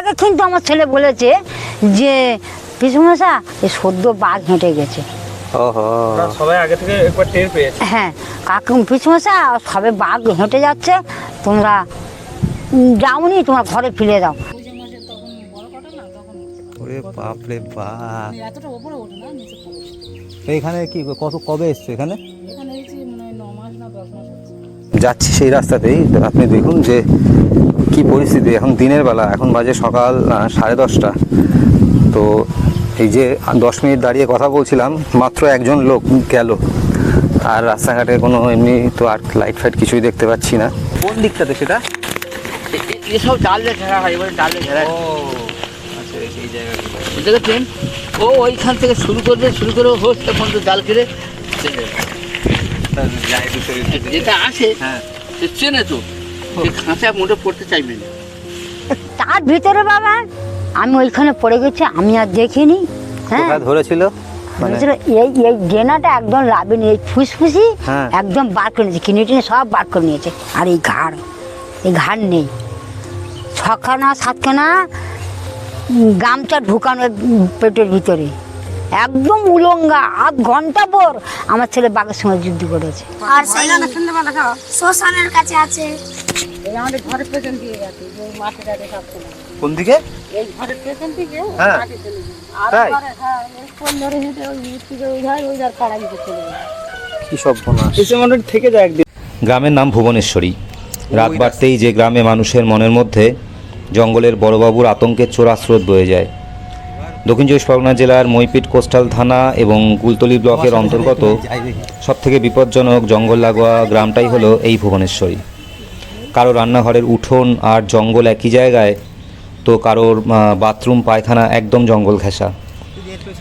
আগে কিন্তু আমার ছেলে বলেছে যে পিসমশা এই সদ্য বাঘ হেঁটে গেছে। ওহো, সবাই আগে থেকে একবার টের পেয়েছে। হ্যাঁ কাকু পিসমশা সবে বাঘ হেঁটে যাচ্ছে, তোমরা যাওনি, তোমার ঘরে ফিরে দাও। ওরে বাপ রে বাপ। এইখানে কি কবে এসছো এখানে? যাচ্ছি সেই রাস্তাতেই, আপনি দেখুন যে কি পরিস্থিতি। এখন দিনের বেলা, এখন বাজে সকাল 10:30। তো এই যে 10 মিনিট দাঁড়িয়ে কথা বলছিলাম, মাত্র একজন লোক গেল, আর রাস্তাঘাটে কোনো এমনি তো আর লাইট ফাইট কিছুই দেখতে পাচ্ছি না। কোন দিকটাতে সেটা? এসব জাল দিয়ে ঘেরা হয়, এবারে জাল দিয়ে ঘেরা। ও আচ্ছা, সেই জায়গাটা দেখেছেন, ও ওইখান থেকে শুরু করে হোস তখন তো জাল কেড়ে যেটা আসে সে চেনে তো, সে খাঁচা মোটে পড়তে চাইবে না। তার ভিতরে বাবা আমি ওইখানে পড়ে গেছি, আমি আর দেখিনি। হ্যাঁ ধরেছিল মানে এই এই ডেনাটা একদম লাভেনি, এই ফুসফুসি হ্যাঁ। একদম বার করে নিয়েছে, কিনে টিনে সব বার করে নিয়েছে। আর এই ঘাড় নেই, 6খানা 7খানা গামছা ঢুকানো পেটের ভিতরে, একদম উলঙ্গা। আধ ঘন্টা পর আমার ছেলে বাঘের সঙ্গে যুদ্ধ করেছে। আর সেই শ্মশানের কাছে আছে। আমাদের ঘরের পেছন দিয়ে গেছে, যে মাঠে ঘাটে সব চলে কোন দিকে? এই ঘরের পেছন থেকে হ্যাঁ। মাঠে চলে গেছে। আর তাই? হ্যাঁ কোন ধরে হেঁটে ওই থেকে ওই ধার পাড়া দিতে চলে গেছে। কি সর্বনাশ। এসে মনে হয় থেকে যায় একদিন। গ্রামের নাম ভুবনেশ্বরী। রাত বাড়তেই যে গ্রামে মানুষের মনের মধ্যে জঙ্গলের বড়বাবুর আতঙ্কের চোরা স্রোত বয়ে যায়। দক্ষিণ চব্বিশ পরগনা জেলার মইপিট কোস্টাল থানা এবং কুলতলি ব্লকের অন্তর্গত সবথেকে বিপজ্জনক জঙ্গল লাগোয়া গ্রামটাই হলো এই ভুবনেশ্বরী। কারো রান্নাঘরের উঠোন আর জঙ্গল একই জায়গায়, তো কারোর বাথরুম পায়খানা একদম জঙ্গল ঘেঁষা।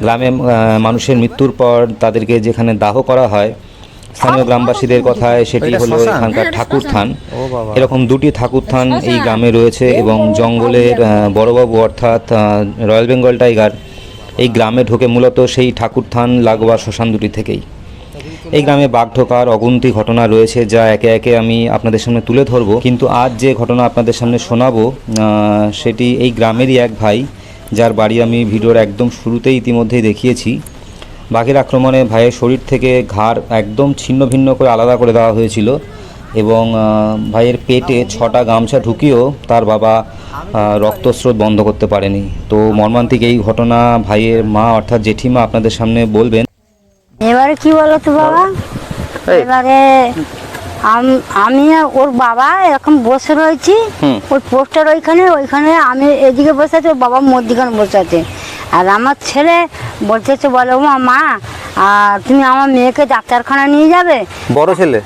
গ্রামে মানুষের মৃত্যুর পর তাদেরকে যেখানে দাহ করা হয়, স্থানীয় গ্রামবাসীদের কথায় সেটি হলো এখানকার ঠাকুর থান। এরকম 2টি ঠাকুর থান এই গ্রামে রয়েছে এবং জঙ্গলের বড়বাবু অর্থাৎ রয়্যাল বেঙ্গল টাইগার এই গ্রামে ঢোকে মূলত সেই ঠাকুর থান লাগোয়া শ্মশান 2টি থেকেই। এই গ্রামে বাঘ ঢোকার অগুন্তি ঘটনা রয়েছে, যা একে একে আমি আপনাদের সামনে তুলে ধরবো। কিন্তু আজ যে ঘটনা আপনাদের সামনে শোনাবো সেটি এই গ্রামেরই এক ভাই, যার বাড়ি আমি ভিডিওর একদম শুরুতেই ইতিমধ্যেই দেখিয়েছি। বাঘের আক্রমণে ভাইয়ের শরীর থেকে ঘাড় একদম ছিন্ন ভিন্ন করে আলাদা করে দেওয়া হয়েছিল এবং ভাইয়ের পেটে 6টা গামছা ঢুকিয়েও তার বাবা রক্তস্রোত বন্ধ করতে পারেনি। তো মর্মান্তিক এই ঘটনা ভাইয়ের মা অর্থাৎ জেঠিমা আপনাদের সামনে বলবেন। এবারে কি বলো তো বাবা, এবারে আমি আর ওর বাবা এরকম বসে রয়েছি, ওই পোস্টার ওইখানে আমি এদিকে বসে আছি, ওর বাবা মধ্যিখানে বসে আছে। আর আমার ছেলে বলতেছে, বলে ও মা আর তুমি আমার মেয়েকে ডাক্তারখানা নিয়ে যাবে। বড় ছেলে?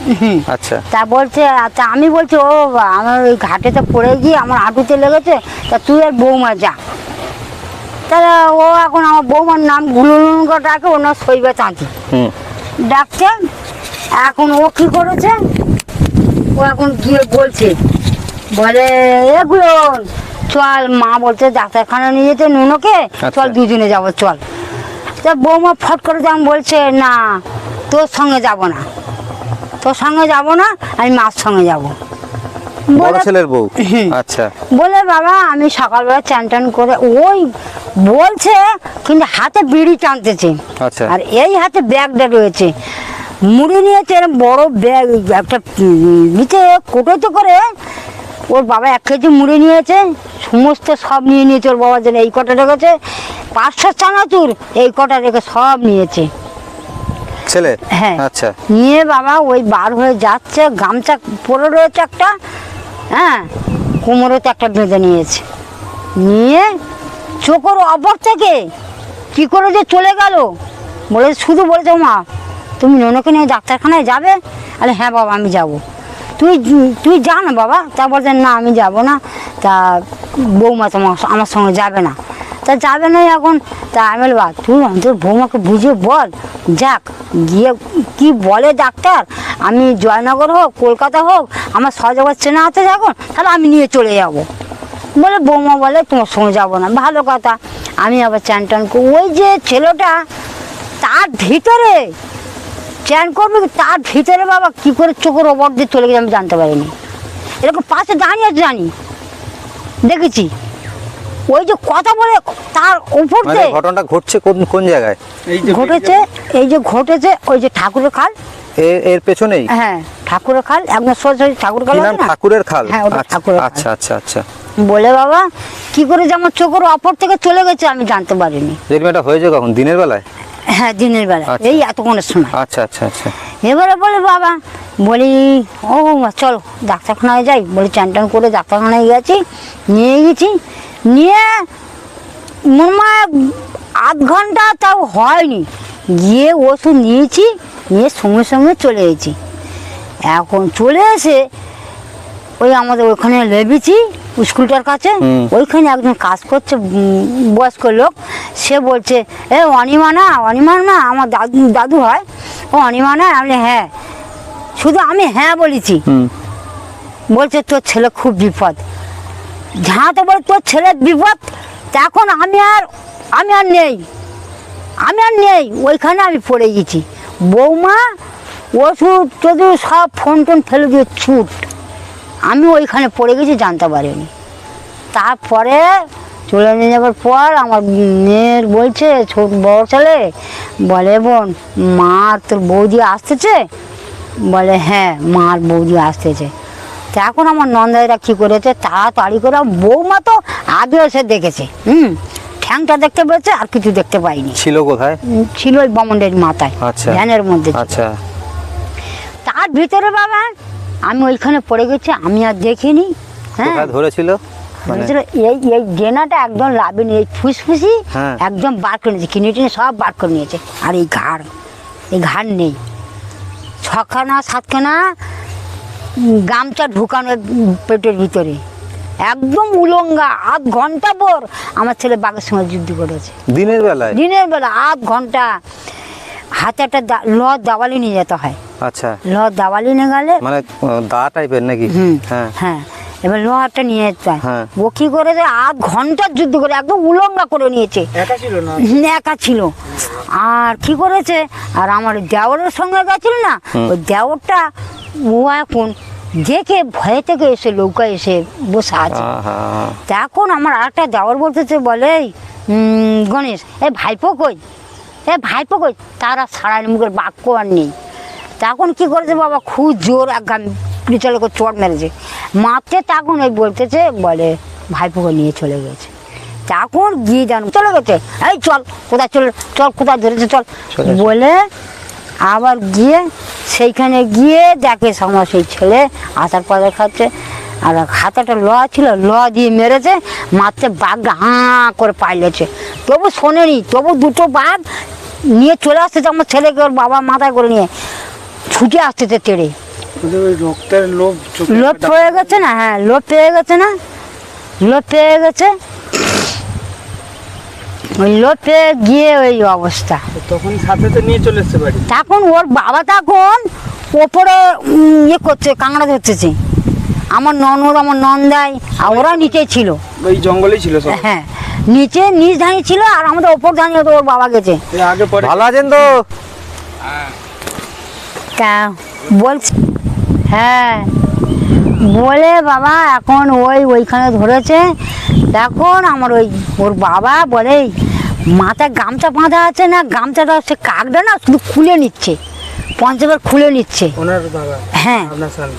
আচ্ছা। তা বলছে, আচ্ছা আমি বলছি ও আমার ওই ঘাটেতে পড়ে গিয়ে আমার হাঁটুতে লেগেছে, তা তুই আর বৌমা যা। তাহলে ও এখন আমার বৌমার নাম গুলুলুনগা ডাকে, ওর নাম শৈবা চাঁদি ডাকছে। এখন ও কি করেছে, ও এখন গিয়ে বলছে, বলে এগুলো চল, মা বলছে ডাক্তারখানা নিয়ে যেতে নুনোকে, চল দুজনে যাবো চল। তা বৌমা ফট করে যেমন বলছে, না তোর সঙ্গে যাব না, তোর সঙ্গে যাব না, আমি মার সঙ্গে যাবো। বড় ছেলের বউ? আচ্ছা। বলে বাবা আমি সকালবেলা চান টান করে, ওই বলছে কিন্তু হাতে বিড়ি টানতেছে। আচ্ছা। আর এই হাতে ব্যাগটা রয়েছে, মুড়ি নিয়েছে বড় ব্যাগ, একটা নিচে কোটোতে করে ওর বাবা 1 কেজি মুড়ি নিয়েছে, সমস্ত সব নিয়ে নিয়েছে। ওর বাবার জন্য এই কটা রেখেছে, 500 চানাচুর এই কটা রেখে সব নিয়েছে ছেলে। হ্যাঁ। আচ্ছা। নিয়ে বাবা ওই বার হয়ে যাচ্ছে, গামছা পরে রয়েছে একটা, হ্যাঁ কোমরেতে একটা বেঁধে নিয়েছে, নিয়ে চোখের অপর থেকে কী করে যে চলে গেল, বলে শুধু বলেছে মা তুমি ননকে নিয়ে ডাক্তারখানায় যাবে। আরে হ্যাঁ বাবা আমি যাব। তুই যা না বাবা। তা বলছে না আমি যাব না, তা বৌমা আমার সঙ্গে যাবে না। তা যাবে না এখন। তা আমি বলবা তুই তোর বৌমাকে বুঝিয়ে বল, যাক গিয়ে কি বলে ডাক্তার, আমি জয়নগর হোক কলকাতা হোক আমার সহজাবার চেনা আছে যখন, তাহলে আমি নিয়ে চলে যাব। বলে বৌমা বলে তোমার সঙ্গে যাবো না। ভালো কথা। আমি আবার চান টান করি, ওই যে ছেলেটা তার ভিতরে চান করবে, তার ভিতরে বাবা কী করে চোখের ওপর দিয়ে চলে গেছে আমি জানতে পারিনি। এরকম পাশে দাঁড়িয়ে জানি দেখেছি। ওই যে কথা বলে তার উপর মানে দিয়ে ঘটনাটা ঘটছে কোন কোন জায়গায়? এই যে ঘটেছে, এই যে ঘটেছে ওই যে ঠাকুরের খাল, এর পেছনেই? হ্যাঁ ঠাকুরের খাল, একদম সোজাসুজি ঠাকুর খাল কি আছে নাম? না? ঠাকুরের খাল? হ্যাঁ, ওটা ঠাকুরের খাল। আচ্ছা আচ্ছা আচ্ছা। বলে বাবা কি করে যে আমার চোখের অপর থেকে চলে গেছে আমি জানতে পারিনি। এটা হয়েছে কখন? দিনের বেলায়? হ্যাঁ দিনের বেলা, আচ্ছা। এই এতক্ষণের সময়। আচ্ছা আচ্ছা আচ্ছা। এবারে বলে বাবা, বলি ও চলো ডাক্তারখানায় যাই, বলি চান টান করে ডাক্তারখানায় গেছি, নিয়ে গেছি, নিয়ে মনে হয় আধ ঘন্টা তাও হয়নি, গিয়ে ওষুধ নিয়েছি, নিয়ে সঙ্গে সঙ্গে চলে এসেছি। এখন চলে এসে ওই আমাদের ওইখানে লেবেছি স্কুলটার কাছে, ওইখানে একজন কাজ করছে বয়স্ক লোক, সে বলছে এ অনিমা না আমার দাদু হয়, ও অনিমা না? আমি হ্যাঁ, শুধু আমি হ্যাঁ বলেছি। বলছে তোর ছেলে খুব বিপদ। যা তো বল তোর ছেলের বিপদ, তখন আমি আর নেই, ওইখানে আমি পড়ে গেছি। বৌমা ওষুধ টষুধ সব ফোন টোন ফেলে দিয়ে ছুট, আমি ওইখানে পড়ে গেছি, জানতে পারিনি। তারপরে চলে নিয়ে যাবার পর আমার মেয়ের বলছে, ছোট বড় ছেলে বলে, বোন মা তোর বৌদি আসতেছে? বলে হ্যাঁ মার বৌদি আসতেছে। তো এখন আমার নন্দাইরা কী করেছে, তাড়াতাড়ি করে, বৌমা তো আগে এসে দেখেছে, ঠ্যাংটা দেখতে পেয়েছে, আর কিছু দেখতে পাইনি। ছিল কোথায়? ছিল ওই বামুনডের মাথায়, আচ্ছা। ধ্যানের মধ্যে ছিল। আচ্ছা। তার ভিতরে বাবা আমি ওইখানে পড়ে গেছি, আমি আর দেখিনি। হ্যাঁ কোথায় ধরেছিল? বলেছিল, এই ডেনাটা একদম লাভেনি, এই ফুসফুসি হ্যাঁ। একদম বার করে নিয়েছে, কিনে টিনে সব বার করে নিয়েছে। আর এই ঘাড় নেই, 6খানা 7খানা গামছা ঢুকানো পেটের ভিতরে, একদম উলঙ্গা। আধ ঘন্টা পর আমার ছেলে বাঘের সঙ্গে যুদ্ধ করেছে। দিনের বেলায়? দিনের বেলা আধ ঘন্টা। হাতে একটা লদ দাওয়ালি নিয়ে যেতে হয়। আচ্ছা। লদ দাওয়ালি নিয়ে গেলে মানে দা টাইপের নাকি? হ্যাঁ হ্যাঁ, এবার লোহারটা নিয়ে যেতে হয়। হ্যাঁ। ও কি করেছে, আধ ঘন্টার যুদ্ধ করে একদম উলঙ্গা করে নিয়েছে। একা ছিল না? একা ছিল। আর কি করেছে, আর আমার দেওরের সঙ্গে গেছিল না, ওই দেওরটা ও এখন দেখে ভয়ে থেকে এসে নৌকা এসে বসে আছে। তখন আমার আরেকটা দেওর বলতেছে, বলে গণেশ এ ভাইপো কই, তারা সারানি মুখের বাক্য আর নেই। তখন কি করেছে বাবা, খুব জোর একগাম পিছলে করে চট মেরেছে, মারতে তখন ওই বলতেছে, বলে ভাইপোকে নিয়ে চলে গেছে। তখন গিয়ে জান চলে গেছে, এই চল কোথায় কোথায় ধরেছে চল বলে, আবার গিয়ে সেইখানে গিয়ে দেখে আমার সেই ছেলে আসার পরে খাচ্ছে, আর হাতাটা লোহা ছিল, লোহা দিয়ে মেরেছে, মারতে বাঘটা হাঁ করে পাইলেছে, তবু শোনেনি, তবু দুটো বাঘ নিয়ে চলে আসতেছে আমার ছেলেকে, ওর বাবা মাথায় করে নিয়ে ছুটে আসতেছে তেড়ে। রক্তের লোভ পেয়ে গেছে না? হ্যাঁ লোভ পেয়ে গেছে। ওই লোভ পেয়ে গিয়ে ওই অবস্থা। তখন সাথে তো নিয়ে চলে এসছে বাড়ি। তখন ওর বাবা তখন ওপরে ইয়ে করছে, কাঁকড়া ধরতেছে, আমার ননদ আমার নন্দাই আর ওরা নিচে ছিল, ওই জঙ্গলেই ছিল সব। হ্যাঁ নিচ দাঁড়িয়ে ছিল, আর আমাদের ওপর দাঁড়িয়ে ওর বাবা গেছে। আগে পরে ভালো আছেন তো? তা বলছি হ্যাঁ, বলে বাবা এখন ওইখানে ধরেছে। এখন আমার ওর বাবা বলে, মাথায় গামছা বাঁধা আছে না, গামছাটা সে কাকটা না শুধু খুলে নিচ্ছে, পঞ্চবার খুলে নিচ্ছে ওনার বাবা। হ্যাঁ আপনার সামনে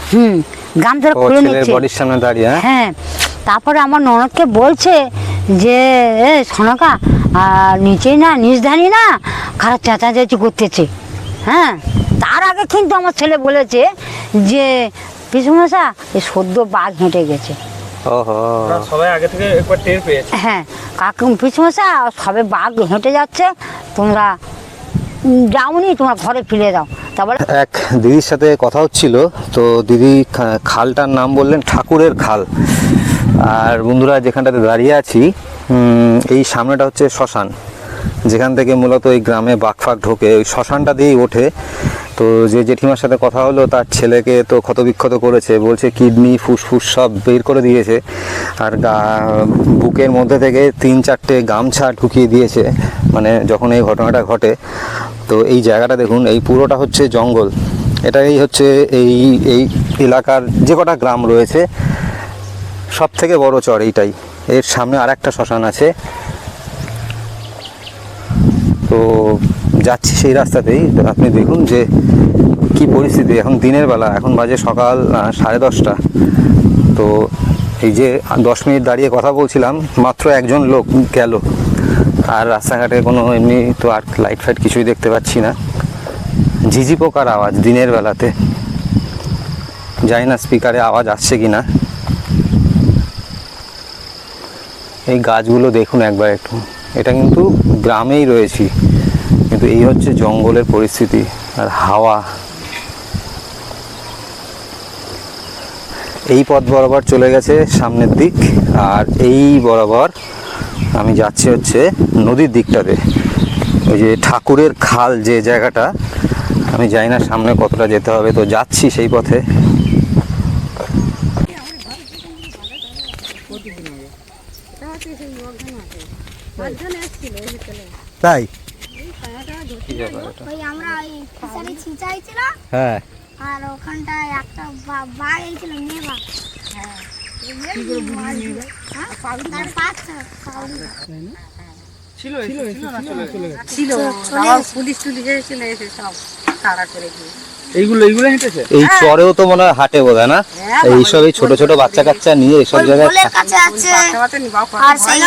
গামছাটা খুলে নিচ্ছে, বডির সামনে দাঁড়িয়ে। হ্যাঁ। তারপরে আমার ননদকে বলছে যে এ সোনাকা, আর নিচ ধানি না খারাপ চেঁচাচেঁচি করতেছে। হ্যাঁ, তার আগে কিন্তু আমার ছেলে বলেছে যে পিসুমশা এই সদ্য বাঘ হেঁটে গেছে। ওহো, সবাই আগে থেকে একবার টের পেয়েছে। হ্যাঁ কাকু পিসুমশা সবে বাঘ হেঁটে যাচ্ছে, তোমরা যাওনি, তোমরা ঘরে ফিরে যাও। তারপরে এক দিদির সাথে কথা হচ্ছিল, তো দিদি খালটার নাম বললেন ঠাকুরের খাল। আর বন্ধুরা যেখানটাতে দাঁড়িয়ে আছি, এই সামনেটা হচ্ছে শ্মশান, যেখান থেকে মূলত এই গ্রামে বাঘ ঢোকে, ওই শ্মশানটা দিয়েই ওঠে। তো যে জেঠিমার সাথে কথা হলো, তার ছেলেকে তো ক্ষতবিক্ষত করেছে, বলছে কিডনি ফুসফুস সব বের করে দিয়েছে, আর বুকের মধ্যে থেকে 3-4টে গামছা ঢুকিয়ে দিয়েছে, মানে যখন এই ঘটনাটা ঘটে। তো এই জায়গাটা দেখুন, এই পুরোটা হচ্ছে জঙ্গল, এটাই হচ্ছে এই এলাকার যে কটা গ্রাম রয়েছে সব থেকে বড় চর এইটাই। এর সামনে আর একটা শ্মশান আছে। তো যাচ্ছি সেই রাস্তাতেই, তো আপনি দেখুন যে কি পরিস্থিতি। এখন দিনের বেলা, এখন বাজে সকাল 10:30। তো এই যে 10 মিনিট দাঁড়িয়ে কথা বলছিলাম, মাত্র একজন লোক গেল। আর রাস্তাঘাটে কোনো এমনি তো আর লাইট ফাইট কিছুই দেখতে পাচ্ছি না। ঝিঝি পোকার আওয়াজ দিনের বেলাতে, জানি না স্পিকারে আওয়াজ আসছে কি না। এই গাছগুলো দেখুন একবার একটু, এটা কিন্তু গ্রামেই রয়েছি, কিন্তু এই হচ্ছে জঙ্গলের পরিস্থিতি। আর হাওয়া এই পথ বরাবর চলে গেছে সামনের দিক, আর এই বরাবর আমি যাচ্ছি হচ্ছে নদীর দিকটাতে। ওই যে ঠাকুরের খাল যে জায়গাটা, আমি জানি না সামনে কতটা যেতে হবে, তো যাচ্ছি সেই পথে। তাই ওই আমরা ওই ফিশারি ছিঁচাই ছিল, হ্যাঁ, আর ওখানটায় একটা বাঘ এইছিল, মেয়ে বাঘ। হ্যাঁ, তার বাচ্চা ছিল না চলে গেছে? ছিল আবার পুলিশ টুলিশ এসেছিল, এসে সব তাড়া করে দিয়ে। এইগুলো হেঁটেছে? এই চরেও তো মনে হয় হাটে বোধ হয় না, এইসব এই ছোট ছোট বাচ্চা কাচ্চা নিয়ে এইসব ওই জায়গায় পোলের কাছে আছে, আর সেই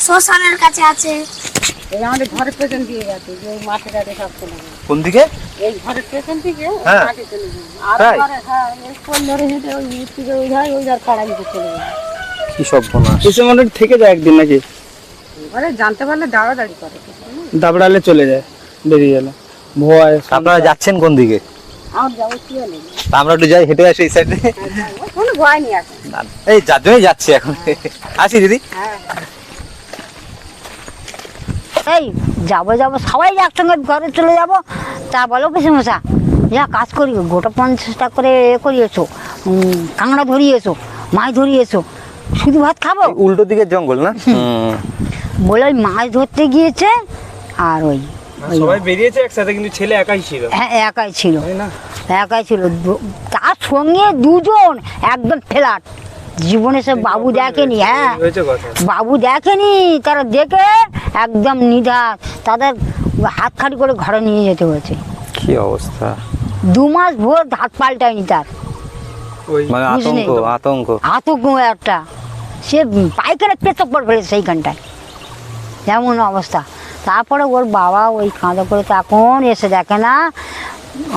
শ্মশানের কাছে আছে। এই আমাদের ঘরের পেছন দিয়ে গেছে, যে ওই মাঠে ঘাটে সব চলে গেছে। কোন দিকে? এই ঘরের পেছন থেকে হ্যাঁ। মাঠে চলে গেছে। আর তাই? ঘরে, হ্যাঁ, এই কোন ধরে হেঁটে ওই ইট থেকে ওই ধার কাড়া দিতে চলে গেছে। কি সর্বনাশ। এসে মনে হয় থেকে যায় একদিন নাকি? এবারে জানতে পারলে দাঁড়াদাঁড়ি করে। দাবড়ালে চলে যায়, বেরিয়ে গেল ভয়। আপনারা যাচ্ছেন কোন দিকে? আমার যাবো কি নেই, আমরা একটু যাই, হেঁটে আসি এই সাইডে। কোনো ভয় নেই এখন। এই যার জন্যই যাচ্ছি এখন। আসি দিদি। এই যাবো সবাই একসঙ্গে ঘরে চলে যাবো। তা বলো পিসি মশা, যা কাজ করি, গোটা 50 টাকা করে করিয়েছো, কাঁকড়া ধরিয়েছো, মাছ ধরিয়েছো, শুধু ভাত খাবো? উল্টো দিকের জঙ্গল না? বলে ওই মাছ ধরতে গিয়েছে, আর ওই সবাই বেরিয়েছে একসাথে, কিন্তু ছেলে একাই ছিল। হ্যাঁ একাই ছিল, তাই না? একাই ছিল। তার সঙ্গে দুজন একদম ফ্ল্যাট। জীবনে সে বাবু দেখেনি। হ্যাঁ, হয়েছে কথা। বাবু দেখেনি, তারা দেখে একদম নিধাস, তাদের হাত খালি করে ঘরে নিয়ে যেতে হয়েছে। কি অবস্থা। 2 মাস ভোর হাত পাল্টায়নি তার। ওই মানে বুঝলি? আতঙ্ক একটা, সে পাইকারে পেটক পড়ে ফেলেছে সেইখানটায়, এমন অবস্থা। তারপরে ওর বাবা ওই কাঁদা করে তখন এসে দেখে না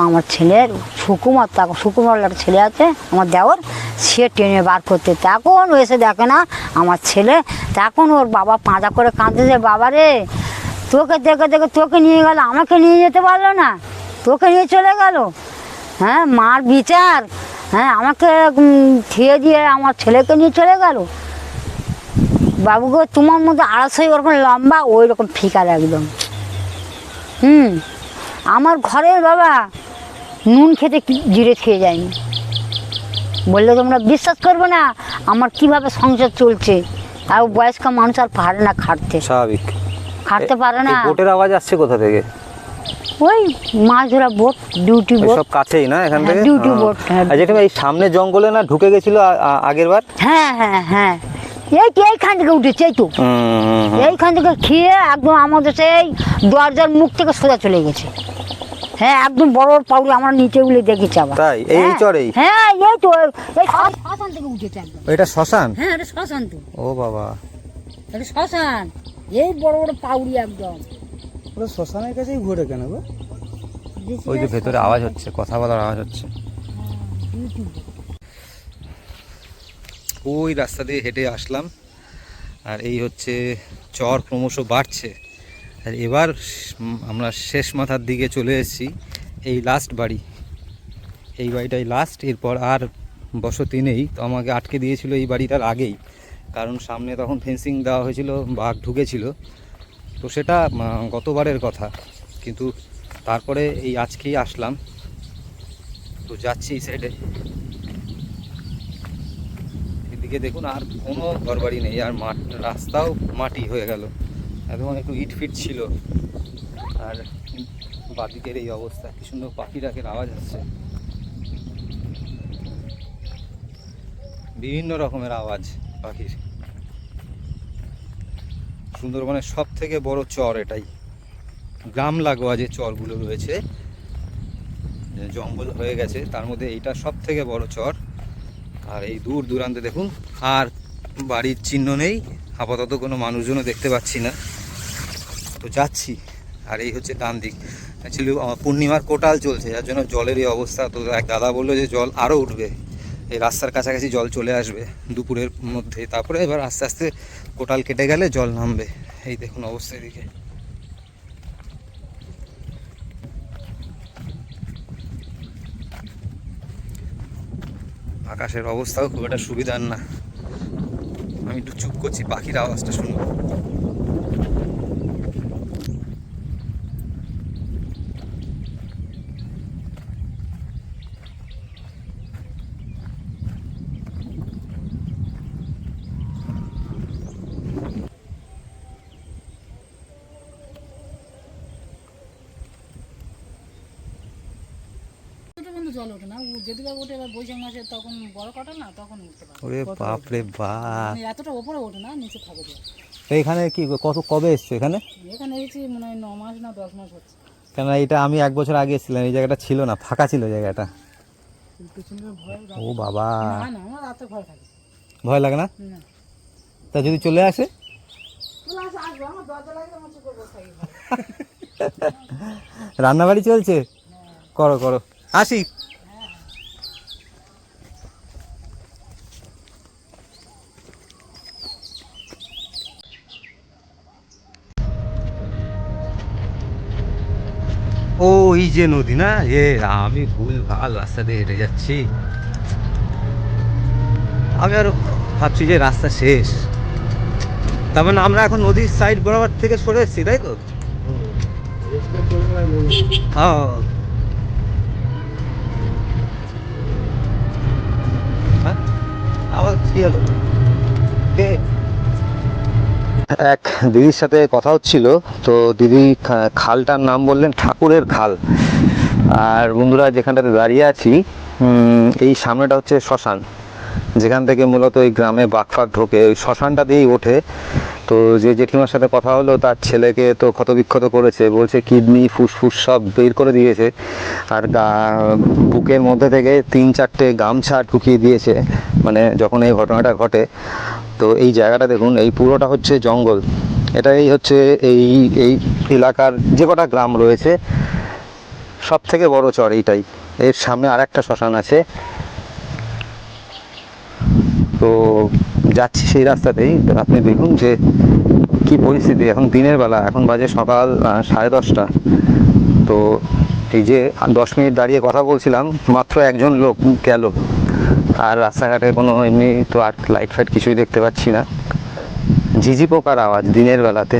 আমার ছেলের সুকুমার, তখন সুকুমার একটা ছেলে আছে আমার দেওর, সে টেনে বার করতে, তখন ও এসে দেখে না আমার ছেলে। তখন ওর বাবা পাঁজা করে কাঁদতেছে, বাবা রে তোকে দেখে দেখে তোকে নিয়ে গেল, আমাকে নিয়ে যেতে পারলো না, তোকে নিয়ে চলে গেল। হ্যাঁ, মার বিচার। হ্যাঁ, আমাকে থিয়ে দিয়ে আমার ছেলেকে নিয়ে চলে গেল। বাবুগো তোমার মধ্যে 2.5 ওরকম লম্বা, ওই রকম ফিকার একদম। আমার ঘরের বাবা নুন খেতে জিরে খেয়ে যায়নি। বললে তোমরা বিশ্বাস করবে না আমার কিভাবে সংসার চলছে। আর বয়স্ক মানুষ আর পারে না খাটতে, স্বাভাবিক। খাটতে পারে না। বোটের আওয়াজ আসছে কোথা থেকে? ওই মাছ ধরা বোট, ডিউটি বোট। সব কাছেই না এখান থেকে? Duty boat. আর যেটা এই সামনে জঙ্গলে না ঢুকে গেছিল আগের বার? হ্যাঁ হ্যাঁ হ্যাঁ, এইখান থেকে উঠেছে, এই তো এইখান থেকে খেয়ে একদম আমাদের সেই দরজার মুখ থেকে সোজা চলে গেছে। হ্যাঁ, একদম বড় বড় পাউরি আমরা নিচে উলে দেখেছি আবার। তাই? এই চরেই? হ্যাঁ, এই তো এই শ্মশান থেকে উঠেছে একদম। এটা শ্মশান? হ্যাঁ, এটা শ্মশান তো। ও বাবা, এটা শ্মশান, এই বড় বড় পাউরি একদম। পুরো শ্মশানের কাছেই ঘুরে কেন গো? ওই যে ভেতরে আওয়াজ হচ্ছে, কথা বলার আওয়াজ হচ্ছে। ওই রাস্তা দিয়ে হেঁটে আসলাম, আর এই হচ্ছে চর ক্রমশ বাড়ছে। আর এবার আমরা শেষ মাথার দিকে চলে এসেছি। এই লাস্ট বাড়ি, এই বাড়িটাই লাস্ট, এরপর আর বসতি নেই। তো আমাকে আটকে দিয়েছিল এই বাড়িটার আগেই, কারণ সামনে তখন ফেন্সিং দেওয়া হয়েছিল, বাঘ ঢুকেছিল। তো সেটা গতবারের কথা, কিন্তু তারপরে এই আজকেই আসলাম। তো যাচ্ছি এই সাইডে, এদিকে দেখুন আর কোনো ঘরবাড়ি নেই, আর মাঠ রাস্তাও মাটি হয়ে গেল, একদম একটু ইট ফিট ছিল। আর বাদিকের এই অবস্থা, কি সুন্দর পাখি ডাকের আওয়াজ আসছে, বিভিন্ন রকমের আওয়াজ পাখির। সুন্দরবনের সব থেকে বড় চর এটাই, গ্রাম লাগোয়া যে চরগুলো রয়েছে, জঙ্গল হয়ে গেছে, তার মধ্যে এইটা সব থেকে বড় চর। আর এই দূর দূরান্তে দেখুন আর বাড়ির চিহ্ন নেই, আপাতত কোনো মানুষজনও দেখতে পাচ্ছি না। তো যাচ্ছি, আর এই হচ্ছে ডান দিক। অ্যাকচুয়ালি পূর্ণিমার কোটাল চলছে, যার জন্য জলের এই অবস্থা। তো এক দাদা বললো যে জল আরও উঠবে, এই রাস্তার কাছাকাছি জল চলে আসবে দুপুরের মধ্যে, তারপরে এবার আস্তে আস্তে কোটাল কেটে গেলে জল নামবে। এই দেখুন অবস্থা এদিকে। আকাশের অবস্থাও খুব একটা সুবিধার না। আমি একটু চুপ করছি, পাখির আওয়াজটা শুনবো। জল ওঠে না, যেদিকে ওঠে এবার বৈশাখ মাসে তখন বড় কাটা না, তখন উঠতে পারে। ওরে বাপ রে বাপ, মানে এতটা ওপরে ওঠে না, নিচে থাকে জল। এইখানে কি কবে এসছো এখানে? এখানে এসেছি মনে হয় 9 মাস না 10 মাস হচ্ছে। কেন এটা আমি 1 বছর আগে এসেছিলাম, এই জায়গাটা ছিল না, ফাঁকা ছিল জায়গাটা। ও বাবা, না না, আমার রাতে ভয় থাকে। ভয় লাগে না? না, তা যদি চলে আসে? আসবে, আমার দরজা লাগে, আমার চোখে বসে থাকি। রান্নাবাড়ি চলছে? করো করো, আসি। ও এই যে নদী না, আমি ভুল ভাল রাস্তা দিয়ে হেঁটে যাচ্ছি। আমি আরো ভাবছি যে রাস্তা শেষ, তার মানে আমরা এখন নদীর সাইড বরাবর থেকে সরে এসেছি, তাই তো? হ্যাঁ, আবার কি হলো? এক দিদির সাথে কথা হচ্ছিল, তো দিদি খালটার নাম বললেন ঠাকুরের খাল। আর বন্ধুরা, যেখানটাতে দাঁড়িয়ে আছি এই সামনেটা হচ্ছে শ্মশান, যেখান থেকে মূলত এই গ্রামে বাঘ ঢোকে, ওই শ্মশানটা দিয়েই ওঠে। তো যে জেঠিমার সাথে কথা হলো, তার ছেলেকে তো ক্ষতবিক্ষত করেছে, বলছে কিডনি ফুসফুস সব বের করে দিয়েছে, আর বুকের মধ্যে থেকে 3-4টে গামছা ঢুকিয়ে দিয়েছে, মানে যখন এই ঘটনাটা ঘটে। তো এই জায়গাটা দেখুন, এই পুরোটা হচ্ছে জঙ্গল। এটাই হচ্ছে এই এই এলাকার যে কটা গ্রাম রয়েছে সব থেকে বড় চর এইটাই। এর সামনে আর একটা শ্মশান আছে। তো যাচ্ছি সেই রাস্তাতেই, আপনি দেখুন যে কি পরিস্থিতি। এখন দিনের বেলা, এখন বাজে সকাল 10:30। তো এই যে 10 মিনিট দাঁড়িয়ে কথা বলছিলাম, মাত্র একজন লোক গেল। আর রাস্তাঘাটে কোনো এমনি তো আর লাইট ফাইট কিছুই দেখতে পাচ্ছি না। ঝিঝি পোকার আওয়াজ দিনের বেলাতে,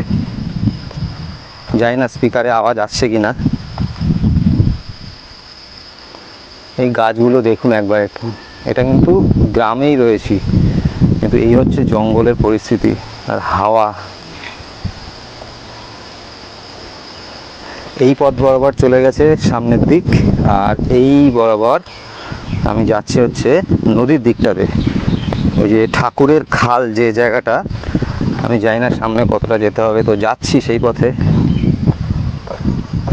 জানি না স্পিকারে আওয়াজ আসছে কি না। এই গাছগুলো দেখুন একবার একটু, এটা কিন্তু গ্রামেই রয়েছি, কিন্তু এই হচ্ছে জঙ্গলের পরিস্থিতি। আর হাওয়া এই পথ বরাবর চলে গেছে সামনের দিক, আর এই বরাবর আমি যাচ্ছি হচ্ছে নদীর দিকটাতে। ওই যে ঠাকুরের খাল যে জায়গাটা, আমি জানি না সামনে কতটা যেতে হবে, তো যাচ্ছি সেই পথে।